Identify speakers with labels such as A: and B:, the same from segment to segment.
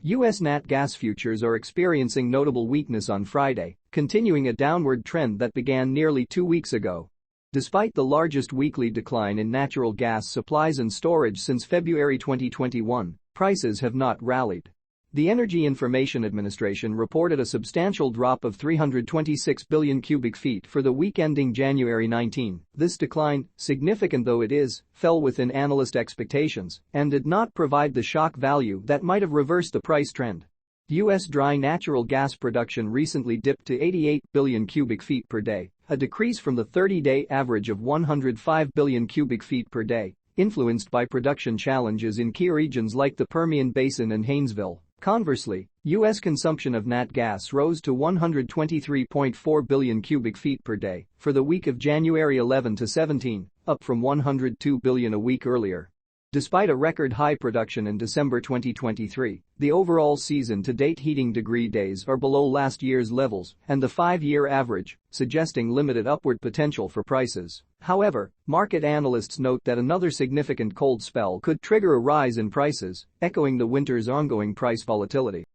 A: U.S. nat gas futures are experiencing notable weakness on Friday, continuing a downward trend that began nearly 2 weeks ago. Despite the largest weekly decline in natural gas supplies and storage since February 2021, prices have not rallied. The Energy Information Administration reported a substantial drop of 326 billion cubic feet for the week ending January 19. This decline, significant though it is, fell within analyst expectations and did not provide the shock value that might have reversed the price trend. U.S. dry natural gas production recently dipped to 88 billion cubic feet per day, a decrease from the 30-day average of 105 billion cubic feet per day, influenced by production challenges in key regions like the Permian Basin and Haynesville. Conversely, U.S. consumption of nat gas rose to 123.4 billion cubic feet per day for the week of January 11 to 17, up from 102 billion a week earlier. Despite a record-high production in December 2023, the overall season-to-date heating degree days are below last year's levels and the 5-year average, suggesting limited upward potential for prices. However, market analysts note that another significant cold spell could trigger a rise in prices, echoing the winter's ongoing price volatility.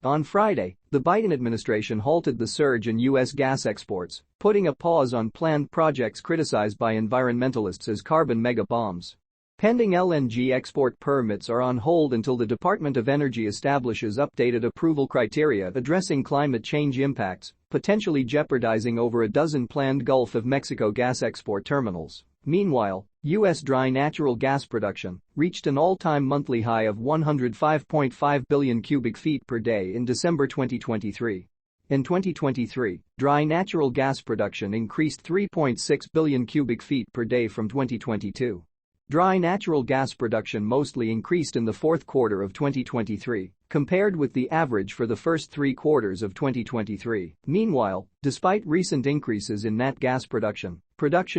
A: On Friday, the Biden administration halted the surge in U.S. gas exports, putting a pause on planned projects criticized by environmentalists as carbon mega-bombs. Pending LNG export permits are on hold until the Department of Energy establishes updated approval criteria addressing climate change impacts, potentially jeopardizing over a dozen planned Gulf of Mexico gas export terminals. Meanwhile, U.S. dry natural gas production reached an all-time monthly high of 105.5 billion cubic feet per day in December 2023. In 2023, dry natural gas production increased 3.6 billion cubic feet per day from 2022. Dry natural gas production mostly increased in the fourth quarter of 2023, compared with the average for the first 3 quarters of 2023. Meanwhile, despite recent increases in nat gas production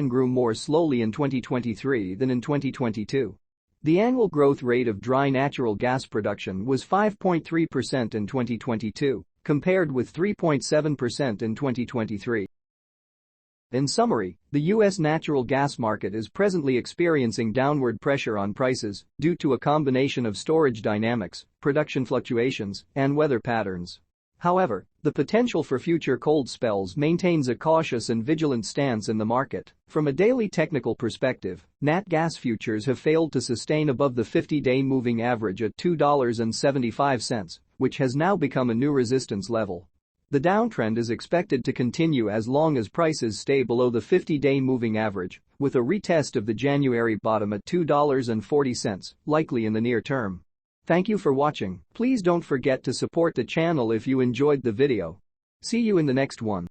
A: grew more slowly in 2023 than in 2022. The annual growth rate of dry natural gas production was 5.3% in 2022, compared with 3.7% in 2023. In summary, the U.S. natural gas market is presently experiencing downward pressure on prices due to a combination of storage dynamics, production fluctuations, and weather patterns. However, the potential for future cold spells maintains a cautious and vigilant stance in the market. From a daily technical perspective, nat gas futures have failed to sustain above the 50-day moving average at $2.75, which has now become a new resistance level. The downtrend is expected to continue as long as prices stay below the 50-day moving average, with a retest of the January bottom at $2.40 likely in the near term. Thank you for watching. Please don't forget to support the channel if you enjoyed the video. See you in the next one.